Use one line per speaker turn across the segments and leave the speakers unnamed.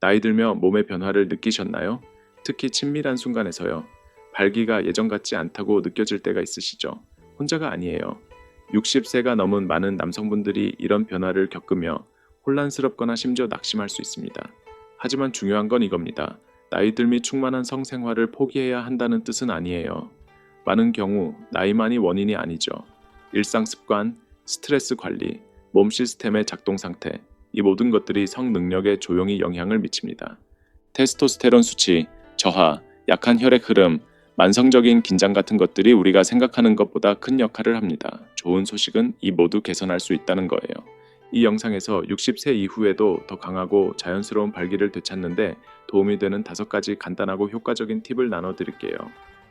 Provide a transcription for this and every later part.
나이 들며 몸의 변화를 느끼셨나요? 특히 친밀한 순간에서요. 발기가 예전 같지 않다고 느껴질 때가 있으시죠? 혼자가 아니에요. 60세가 넘은 많은 남성분들이 이런 변화를 겪으며 혼란스럽거나 심지어 낙심할 수 있습니다. 하지만 중요한 건 이겁니다. 나이 들미 충만한 성생활을 포기해야 한다는 뜻은 아니에요. 많은 경우 나이만이 원인이 아니죠. 일상 습관, 스트레스 관리, 몸 시스템의 작동 상태, 이 모든 것들이 성 능력에 조용히 영향을 미칩니다. 테스토스테론 수치, 저하, 약한 혈액 흐름, 만성적인 긴장 같은 것들이 우리가 생각하는 것보다 큰 역할을 합니다. 좋은 소식은 이 모두 개선할 수 있다는 거예요. 이 영상에서 60세 이후에도 더 강하고 자연스러운 발기를 되찾는데 도움이 되는 5가지 간단하고 효과적인 팁을 나눠드릴게요.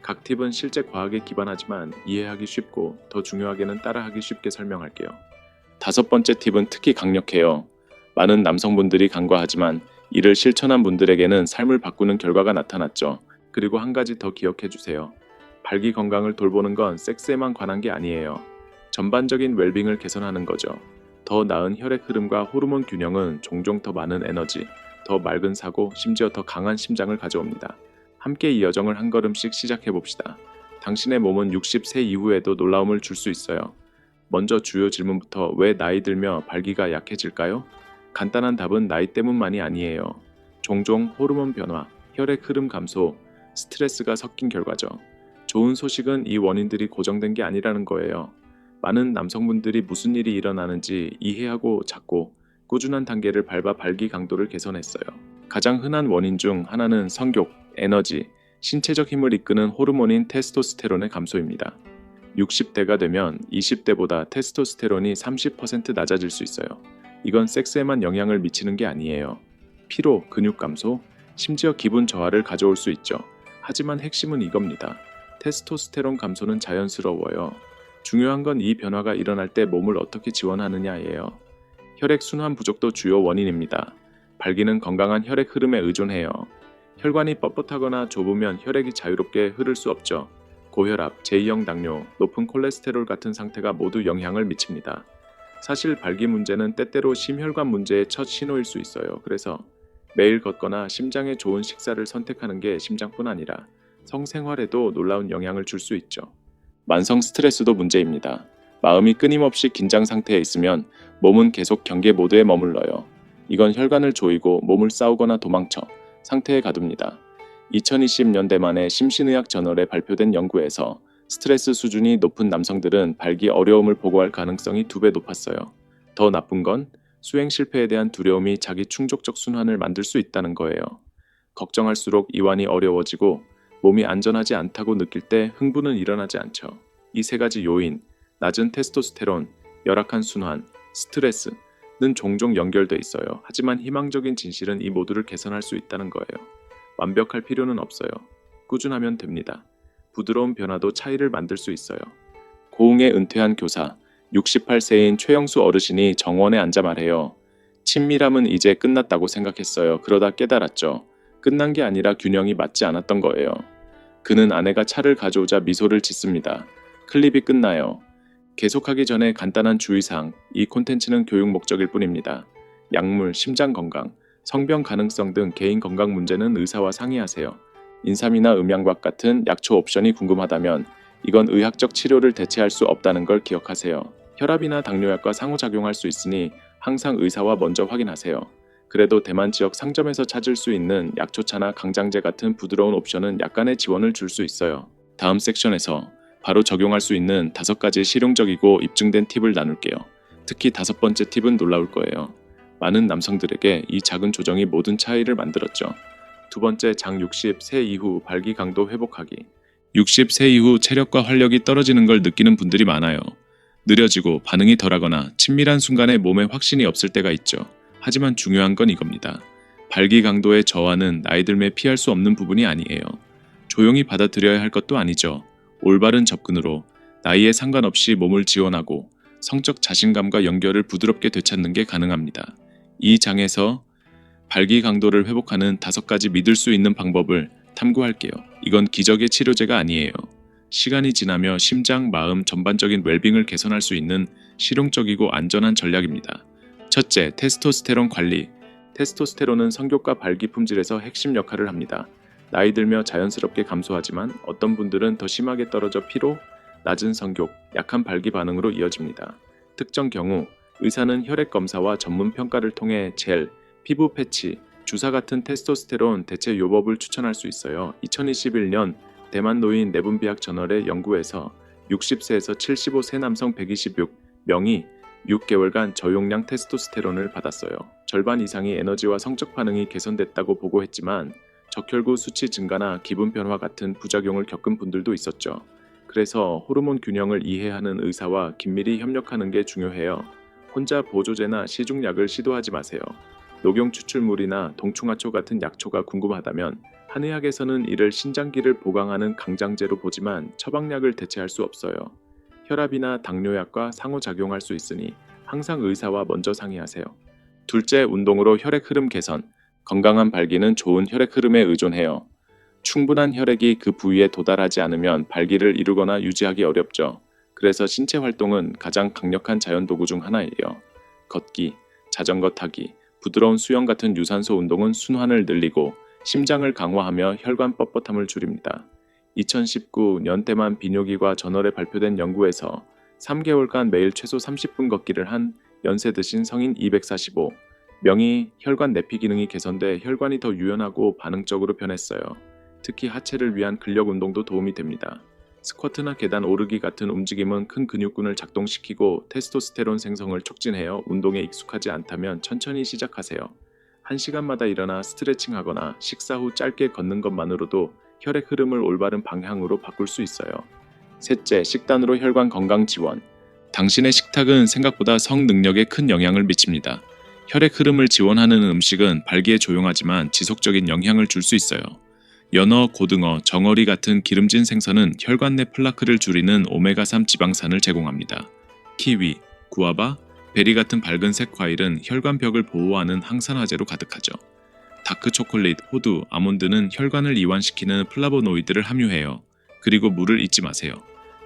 각 팁은 실제 과학에 기반하지만 이해하기 쉽고 더 중요하게는 따라하기 쉽게 설명할게요. 5번째 팁은 특히 강력해요. 많은 남성분들이 간과하지만 이를 실천한 분들에게는 삶을 바꾸는 결과가 나타났죠. 그리고 한 가지 더 기억해 주세요. 발기 건강을 돌보는 건 섹스에만 관한 게 아니에요. 전반적인 웰빙을 개선하는 거죠. 더 나은 혈액 흐름과 호르몬 균형은 종종 더 많은 에너지, 더 맑은 사고, 심지어 더 강한 심장을 가져옵니다. 함께 이 여정을 한 걸음씩 시작해 봅시다. 당신의 몸은 60세 이후에도 놀라움을 줄 수 있어요. 먼저 주요 질문부터 왜 나이 들며 발기가 약해질까요? 간단한 답은 나이 때문만이 아니에요. 종종 호르몬 변화, 혈액 흐름 감소, 스트레스가 섞인 결과죠. 좋은 소식은 이 원인들이 고정된 게 아니라는 거예요. 많은 남성분들이 무슨 일이 일어나는지 이해하고 찾고 꾸준한 단계를 밟아 발기 강도를 개선했어요. 가장 흔한 원인 중 하나는 성욕, 에너지, 신체적 힘을 이끄는 호르몬인 테스토스테론의 감소입니다. 60대가 되면 20대보다 테스토스테론이 30% 낮아질 수 있어요. 이건 섹스에만 영향을 미치는 게 아니에요. 피로, 근육 감소, 심지어 기분 저하를 가져올 수 있죠. 하지만 핵심은 이겁니다. 테스토스테론 감소는 자연스러워요. 중요한 건 이 변화가 일어날 때 몸을 어떻게 지원하느냐예요. 혈액 순환 부족도 주요 원인입니다. 발기는 건강한 혈액 흐름에 의존해요. 혈관이 뻣뻣하거나 좁으면 혈액이 자유롭게 흐를 수 없죠. 고혈압, 제2형 당뇨, 높은 콜레스테롤 같은 상태가 모두 영향을 미칩니다. 사실 발기 문제는 때때로 심혈관 문제의 첫 신호일 수 있어요. 그래서 매일 걷거나 심장에 좋은 식사를 선택하는 게 심장뿐 아니라 성생활에도 놀라운 영향을 줄 수 있죠. 만성 스트레스도 문제입니다. 마음이 끊임없이 긴장 상태에 있으면 몸은 계속 경계 모드에 머물러요. 이건 혈관을 조이고 몸을 싸우거나 도망쳐 상태에 가둡니다. 2020년대만에 심신의학 저널에 발표된 연구에서 스트레스 수준이 높은 남성들은 발기 어려움을 보고할 가능성이 2배 높았어요. 더 나쁜 건 수행 실패에 대한 두려움이 자기 충족적 순환을 만들 수 있다는 거예요. 걱정할수록 이완이 어려워지고 몸이 안전하지 않다고 느낄 때 흥분은 일어나지 않죠. 이 3가지 요인, 낮은 테스토스테론, 열악한 순환, 스트레스는 종종 연결돼 있어요. 하지만 희망적인 진실은 이 모두를 개선할 수 있다는 거예요. 완벽할 필요는 없어요. 꾸준하면 됩니다. 부드러운 변화도 차이를 만들 수 있어요. 고흥에 은퇴한 교사, 68세인 최영수 어르신이 정원에 앉아 말해요. 친밀함은 이제 끝났다고 생각했어요. 그러다 깨달았죠. 끝난 게 아니라 균형이 맞지 않았던 거예요. 그는 아내가 차를 가져오자 미소를 짓습니다. 클립이 끝나요. 계속하기 전에 간단한 주의사항, 이 콘텐츠는 교육 목적일 뿐입니다. 약물, 심장 건강, 성병 가능성 등 개인 건강 문제는 의사와 상의하세요. 인삼이나 음양밥 같은 약초 옵션이 궁금하다면 이건 의학적 치료를 대체할 수 없다는 걸 기억하세요. 혈압이나 당뇨약과 상호작용할 수 있으니 항상 의사와 먼저 확인하세요. 그래도 대만 지역 상점에서 찾을 수 있는 약초차나 강장제 같은 부드러운 옵션은 약간의 지원을 줄 수 있어요. 다음 섹션에서 바로 적용할 수 있는 5가지 실용적이고 입증된 팁을 나눌게요. 특히 5번째 팁은 놀라울 거예요. 많은 남성들에게 이 작은 조정이 모든 차이를 만들었죠. 2번째, 장 60세 이후 발기 강도 회복하기. 60세 이후 체력과 활력이 떨어지는 걸 느끼는 분들이 많아요. 느려지고 반응이 덜하거나 친밀한 순간에 몸에 확신이 없을 때가 있죠. 하지만 중요한 건 이겁니다. 발기 강도의 저하는 나이 들매 피할 수 없는 부분이 아니에요. 조용히 받아들여야 할 것도 아니죠. 올바른 접근으로 나이에 상관없이 몸을 지원하고 성적 자신감과 연결을 부드럽게 되찾는 게 가능합니다. 이 장에서 발기 강도를 회복하는 5가지 믿을 수 있는 방법을 탐구할게요. 이건 기적의 치료제가 아니에요. 시간이 지나며 심장, 마음 전반적인 웰빙을 개선할 수 있는 실용적이고 안전한 전략입니다. 첫째, 테스토스테론 관리. 테스토스테론은 성욕과 발기 품질에서 핵심 역할을 합니다. 나이 들며 자연스럽게 감소하지만 어떤 분들은 더 심하게 떨어져 피로, 낮은 성욕, 약한 발기 반응으로 이어집니다. 특정 경우 의사는 혈액 검사와 전문 평가를 통해 젤, 피부 패치, 주사 같은 테스토스테론 대체 요법을 추천할 수 있어요. 2021년 대만 노인 내분비학 저널의 연구에서 60세에서 75세 남성 126명이 6개월간 저용량 테스토스테론을 받았어요. 절반 이상이 에너지와 성적 반응이 개선됐다고 보고했지만 적혈구 수치 증가나 기분 변화 같은 부작용을 겪은 분들도 있었죠. 그래서 호르몬 균형을 이해하는 의사와 긴밀히 협력하는 게 중요해요. 혼자 보조제나 시중약을 시도하지 마세요. 녹용 추출물이나 동충하초 같은 약초가 궁금하다면 한의학에서는 이를 신장기를 보강하는 강장제로 보지만 처방약을 대체할 수 없어요. 혈압이나 당뇨약과 상호작용할 수 있으니 항상 의사와 먼저 상의하세요. 둘째, 운동으로 혈액 흐름 개선. 건강한 발기는 좋은 혈액 흐름에 의존해요. 충분한 혈액이 그 부위에 도달하지 않으면 발기를 이루거나 유지하기 어렵죠. 그래서 신체 활동은 가장 강력한 자연 도구 중 하나예요. 걷기, 자전거 타기, 부드러운 수영 같은 유산소 운동은 순환을 늘리고 심장을 강화하며 혈관 뻣뻣함을 줄입니다. 2019년 대만 비뇨기과 저널에 발표된 연구에서 3개월간 매일 최소 30분 걷기를 한 연세 드신 성인 245명이 혈관 내피 기능이 개선돼 혈관이 더 유연하고 반응적으로 변했어요. 특히 하체를 위한 근력 운동도 도움이 됩니다. 스쿼트나 계단 오르기 같은 움직임은 큰 근육군을 작동시키고 테스토스테론 생성을 촉진해요. 운동에 익숙하지 않다면 천천히 시작하세요. 1시간마다 일어나 스트레칭하거나 식사 후 짧게 걷는 것만으로도 혈액 흐름을 올바른 방향으로 바꿀 수 있어요. 셋째, 식단으로 혈관 건강 지원. 당신의 식탁은 생각보다 성능력에 큰 영향을 미칩니다. 혈액 흐름을 지원하는 음식은 발기에 조용하지만 지속적인 영향을 줄 수 있어요. 연어, 고등어, 정어리 같은 기름진 생선은 혈관 내 플라크를 줄이는 오메가3 지방산을 제공합니다. 키위, 구아바, 베리 같은 밝은색 과일은 혈관 벽을 보호하는 항산화제로 가득하죠. 다크 초콜릿, 호두, 아몬드는 혈관을 이완시키는 플라보노이드를 함유해요. 그리고 물을 잊지 마세요.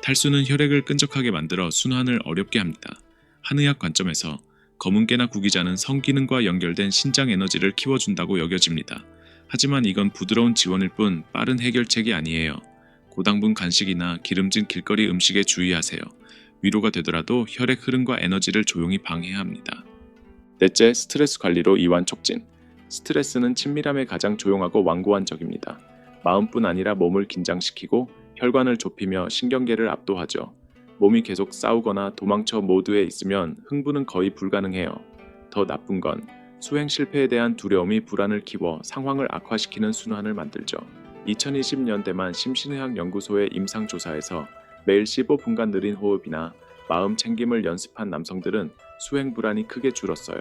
탈수는 혈액을 끈적하게 만들어 순환을 어렵게 합니다. 한의학 관점에서 검은깨나 구기자는 성기능과 연결된 신장 에너지를 키워준다고 여겨집니다. 하지만 이건 부드러운 지원일 뿐 빠른 해결책이 아니에요. 고당분 간식이나 기름진 길거리 음식에 주의하세요. 위로가 되더라도 혈액 흐름과 에너지를 조용히 방해해야 합니다. 넷째, 스트레스 관리로 이완 촉진. 스트레스는 친밀함에 가장 조용하고 완고한 적입니다. 마음뿐 아니라 몸을 긴장시키고 혈관을 좁히며 신경계를 압도하죠. 몸이 계속 싸우거나 도망쳐 모드에 있으면 흥분은 거의 불가능해요. 더 나쁜 건 수행 실패에 대한 두려움이 불안을 키워 상황을 악화시키는 순환을 만들죠. 2020년 대만 심신의학 연구소의 임상조사에서 매일 15분간 느린 호흡이나 마음 챙김을 연습한 남성들은 수행 불안이 크게 줄었어요.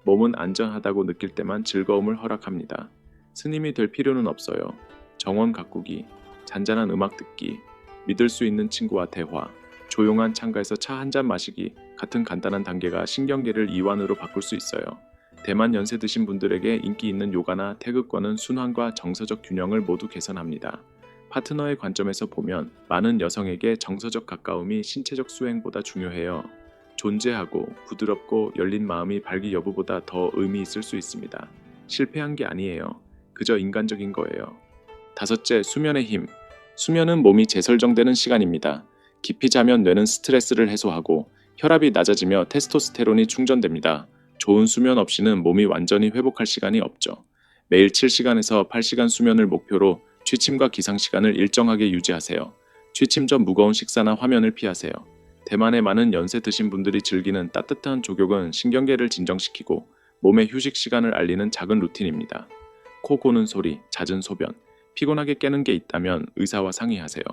몸은 안전하다고 느낄 때만 즐거움을 허락합니다. 스님이 될 필요는 없어요. 정원 가꾸기, 잔잔한 음악 듣기, 믿을 수 있는 친구와 대화, 조용한 창가에서 차 한 잔 마시기 같은 간단한 단계가 신경계를 이완으로 바꿀 수 있어요. 대만 연세 드신 분들에게 인기 있는 요가나 태극권은 순환과 정서적 균형을 모두 개선합니다. 파트너의 관점에서 보면 많은 여성에게 정서적 가까움이 신체적 수행보다 중요해요. 존재하고 부드럽고 열린 마음이 발기 여부보다 더 의미 있을 수 있습니다. 실패한 게 아니에요. 그저 인간적인 거예요. 다섯째, 수면의 힘. 수면은 몸이 재설정되는 시간입니다. 깊이 자면 뇌는 스트레스를 해소하고 혈압이 낮아지며 테스토스테론이 충전됩니다. 좋은 수면 없이는 몸이 완전히 회복할 시간이 없죠. 매일 7시간에서 8시간 수면을 목표로 취침과 기상 시간을 일정하게 유지하세요. 취침 전 무거운 식사나 화면을 피하세요. 대만의 많은 연세 드신 분들이 즐기는 따뜻한 족욕은 신경계를 진정시키고 몸의 휴식 시간을 알리는 작은 루틴입니다. 코 고는 소리, 잦은 소변, 피곤하게 깨는 게 있다면 의사와 상의하세요.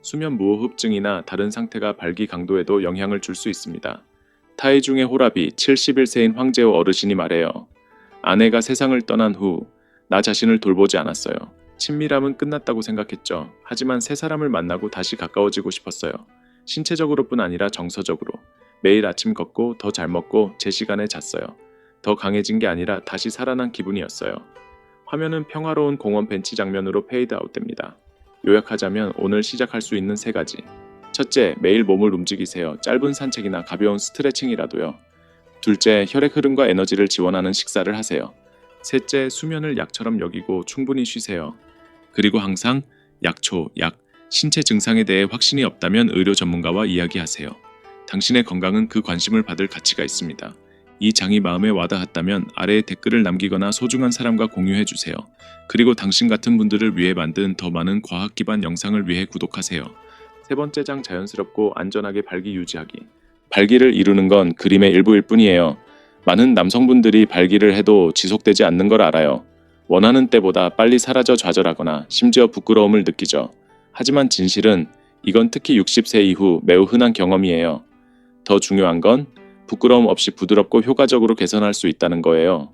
수면 무호흡증이나 다른 상태가 발기 강도에도 영향을 줄 수 있습니다. 타이 중의 호라비 71세인 황제호 어르신이 말해요. 아내가 세상을 떠난 후 나 자신을 돌보지 않았어요. 친밀함은 끝났다고 생각했죠. 하지만 새 사람을 만나고 다시 가까워지고 싶었어요. 신체적으로뿐 아니라 정서적으로. 매일 아침 걷고 더 잘 먹고 제 시간에 잤어요. 더 강해진 게 아니라 다시 살아난 기분이었어요. 화면은 평화로운 공원 벤치 장면으로 페이드 아웃됩니다. 요약하자면 오늘 시작할 수 있는 3가지. 첫째, 매일 몸을 움직이세요. 짧은 산책이나 가벼운 스트레칭이라도요. 둘째, 혈액 흐름과 에너지를 지원하는 식사를 하세요. 셋째, 수면을 약처럼 여기고 충분히 쉬세요. 그리고 항상 약초, 약, 신체 증상에 대해 확신이 없다면 의료 전문가와 이야기하세요. 당신의 건강은 그 관심을 받을 가치가 있습니다. 이 장이 마음에 와닿았다면 아래에 댓글을 남기거나 소중한 사람과 공유해 주세요. 그리고 당신 같은 분들을 위해 만든 더 많은 과학 기반 영상을 위해 구독하세요. 세 번째 장, 자연스럽고 안전하게 발기 유지하기. 발기를 이루는 건 그림의 일부일 뿐이에요. 많은 남성분들이 발기를 해도 지속되지 않는 걸 알아요. 원하는 때보다 빨리 사라져 좌절하거나 심지어 부끄러움을 느끼죠. 하지만 진실은 이건 특히 60세 이후 매우 흔한 경험이에요. 더 중요한 건 부끄러움 없이 부드럽고 효과적으로 개선할 수 있다는 거예요.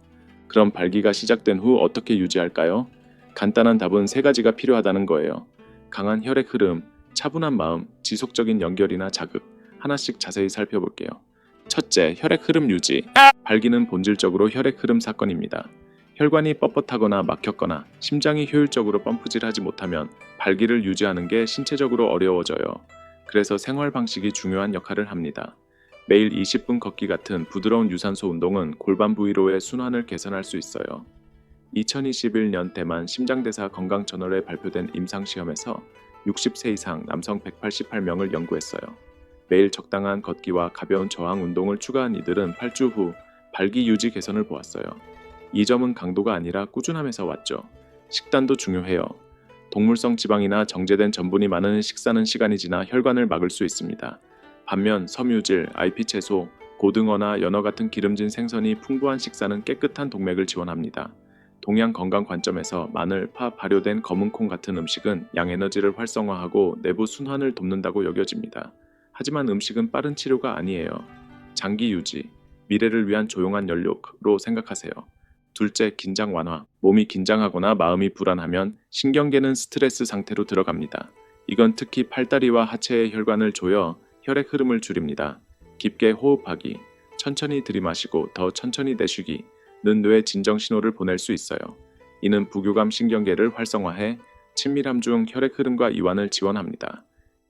그럼 발기가 시작된 후 어떻게 유지할까요? 간단한 답은 세 가지가 필요하다는 거예요. 강한 혈액 흐름, 차분한 마음, 지속적인 연결이나 자극. 하나씩 자세히 살펴볼게요. 첫째, 혈액 흐름 유지. 발기는 본질적으로 혈액 흐름 사건입니다. 혈관이 뻣뻣하거나 막혔거나 심장이 효율적으로 펌프질하지 못하면 발기를 유지하는 게 신체적으로 어려워져요. 그래서 생활 방식이 중요한 역할을 합니다. 매일 20분 걷기 같은 부드러운 유산소 운동은 골반 부위로의 순환을 개선할 수 있어요. 2021년 대만 심장대사 건강저널에 발표된 임상시험에서 60세 이상 남성 188명을 연구했어요. 매일 적당한 걷기와 가벼운 저항 운동을 추가한 이들은 8주 후 발기 유지 개선을 보았어요. 이 점은 강도가 아니라 꾸준함에서 왔죠. 식단도 중요해요. 동물성 지방이나 정제된 전분이 많은 식사는 시간이 지나 혈관을 막을 수 있습니다. 반면 섬유질, IP 채소, 고등어나 연어 같은 기름진 생선이 풍부한 식사는 깨끗한 동맥을 지원합니다. 동양 건강 관점에서 마늘, 파, 발효된 검은콩 같은 음식은 양에너지를 활성화하고 내부 순환을 돕는다고 여겨집니다. 하지만 음식은 빠른 치료가 아니에요. 장기 유지, 미래를 위한 조용한 연료로 생각하세요. 둘째, 긴장 완화. 몸이 긴장하거나 마음이 불안하면 신경계는 스트레스 상태로 들어갑니다. 이건 특히 팔다리와 하체의 혈관을 조여 혈액 흐름을 줄입니다. 깊게 호흡하기, 천천히 들이마시고 더 천천히 내쉬기는 뇌에 진정 신호를 보낼 수 있어요. 이는 부교감 신경계를 활성화해 친밀함 중 혈액 흐름과 이완을 지원합니다.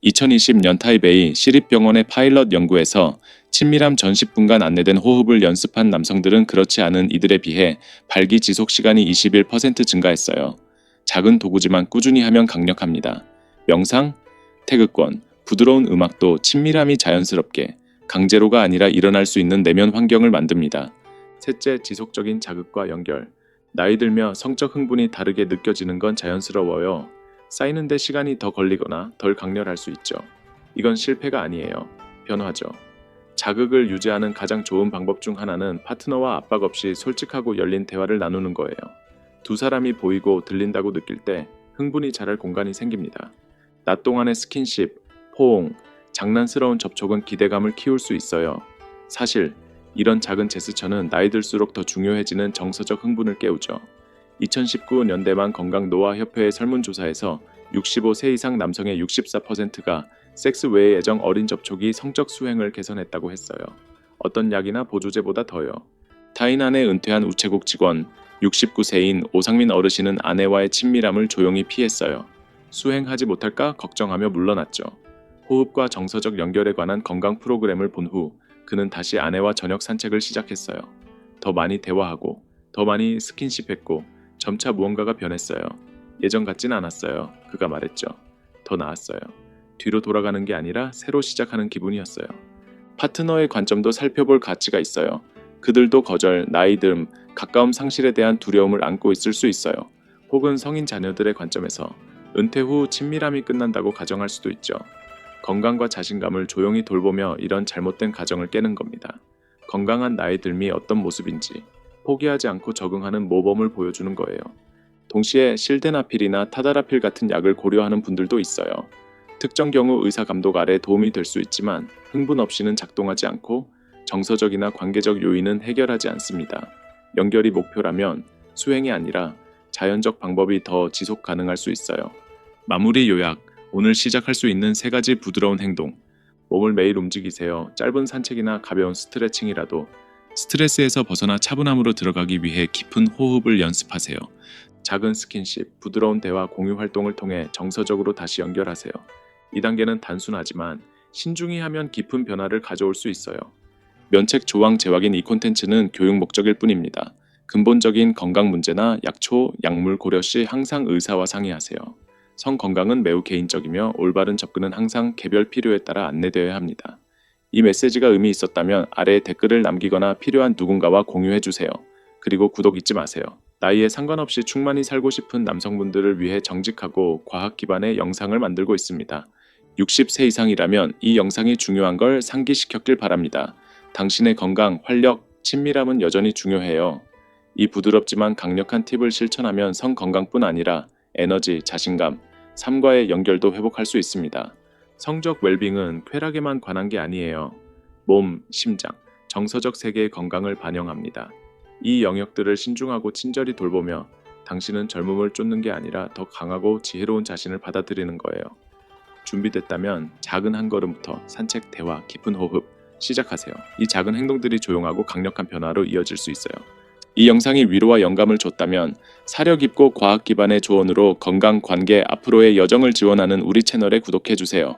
2020년 타이베이 시립병원의 파일럿 연구에서 친밀함 전 10분간 안내된 호흡을 연습한 남성들은 그렇지 않은 이들에 비해 발기 지속 시간이 21% 증가했어요. 작은 도구지만 꾸준히 하면 강력합니다. 명상, 태극권, 부드러운 음악도 친밀함이 자연스럽게, 강제로가 아니라 일어날 수 있는 내면 환경을 만듭니다. 셋째, 지속적인 자극과 연결. 나이 들며 성적 흥분이 다르게 느껴지는 건 자연스러워요. 쌓이는데 시간이 더 걸리거나 덜 강렬할 수 있죠. 이건 실패가 아니에요. 변화죠. 자극을 유지하는 가장 좋은 방법 중 하나는 파트너와 압박 없이 솔직하고 열린 대화를 나누는 거예요. 두 사람이 보이고 들린다고 느낄 때 흥분이 자랄 공간이 생깁니다. 낮 동안의 스킨십, 포옹, 장난스러운 접촉은 기대감을 키울 수 있어요. 사실 이런 작은 제스처는 나이 들수록 더 중요해지는 정서적 흥분을 깨우죠. 2019년 대만 건강노화협회의 설문조사에서 65세 이상 남성의 64%가 섹스 외의 애정 어린 접촉이 성적 수행을 개선했다고 했어요. 어떤 약이나 보조제보다 더요. 타이난에 은퇴한 우체국 직원, 69세인 오상민 어르신은 아내와의 친밀함을 조용히 피했어요. 수행하지 못할까 걱정하며 물러났죠. 호흡과 정서적 연결에 관한 건강 프로그램을 본 후 그는 다시 아내와 저녁 산책을 시작했어요. 더 많이 대화하고, 더 많이 스킨십했고, 점차 무언가가 변했어요. 예전 같진 않았어요. 그가 말했죠. 더 나았어요. 뒤로 돌아가는 게 아니라 새로 시작하는 기분이었어요. 파트너의 관점도 살펴볼 가치가 있어요. 그들도 거절, 나이듦, 가까움 상실에 대한 두려움을 안고 있을 수 있어요. 혹은 성인 자녀들의 관점에서 은퇴 후 친밀함이 끝난다고 가정할 수도 있죠. 건강과 자신감을 조용히 돌보며 이런 잘못된 가정을 깨는 겁니다. 건강한 나이 듦이 어떤 모습인지 포기하지 않고 적응하는 모범을 보여주는 거예요. 동시에 실데나필이나 타다라필 같은 약을 고려하는 분들도 있어요. 특정 경우 의사 감독 아래 도움이 될 수 있지만 흥분 없이는 작동하지 않고 정서적이나 관계적 요인은 해결하지 않습니다. 연결이 목표라면 수행이 아니라 자연적 방법이 더 지속 가능할 수 있어요. 마무리 요약, 오늘 시작할 수 있는 3가지 부드러운 행동. 몸을 매일 움직이세요. 짧은 산책이나 가벼운 스트레칭이라도. 스트레스에서 벗어나 차분함으로 들어가기 위해 깊은 호흡을 연습하세요. 작은 스킨십, 부드러운 대화, 공유 활동을 통해 정서적으로 다시 연결하세요. 이 단계는 단순하지만 신중히 하면 깊은 변화를 가져올 수 있어요. 면책 조항 제왕인 이 콘텐츠는 교육 목적일 뿐입니다. 근본적인 건강 문제나 약초, 약물 고려 시 항상 의사와 상의하세요. 성 건강은 매우 개인적이며 올바른 접근은 항상 개별 필요에 따라 안내되어야 합니다. 이 메시지가 의미 있었다면 아래에 댓글을 남기거나 필요한 누군가와 공유해 주세요. 그리고 구독 잊지 마세요. 나이에 상관없이 충만히 살고 싶은 남성분들을 위해 정직하고 과학 기반의 영상을 만들고 있습니다. 60세 이상이라면 이 영상이 중요한 걸 상기시켰길 바랍니다. 당신의 건강, 활력, 친밀함은 여전히 중요해요. 이 부드럽지만 강력한 팁을 실천하면 성 건강뿐 아니라 에너지, 자신감, 삶과의 연결도 회복할 수 있습니다. 성적 웰빙은 쾌락에만 관한 게 아니에요. 몸, 심장, 정서적 세계의 건강을 반영합니다. 이 영역들을 신중하고 친절히 돌보며 당신은 젊음을 쫓는 게 아니라 더 강하고 지혜로운 자신을 받아들이는 거예요. 준비됐다면 작은 한 걸음부터 산책, 대화, 깊은 호흡 시작하세요. 이 작은 행동들이 조용하고 강력한 변화로 이어질 수 있어요. 이 영상이 위로와 영감을 줬다면 사려 깊고 과학 기반의 조언으로 건강, 관계, 앞으로의 여정을 지원하는 우리 채널에 구독해주세요.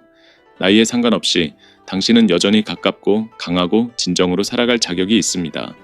나이에 상관없이 당신은 여전히 가깝고 강하고 진정으로 살아갈 자격이 있습니다.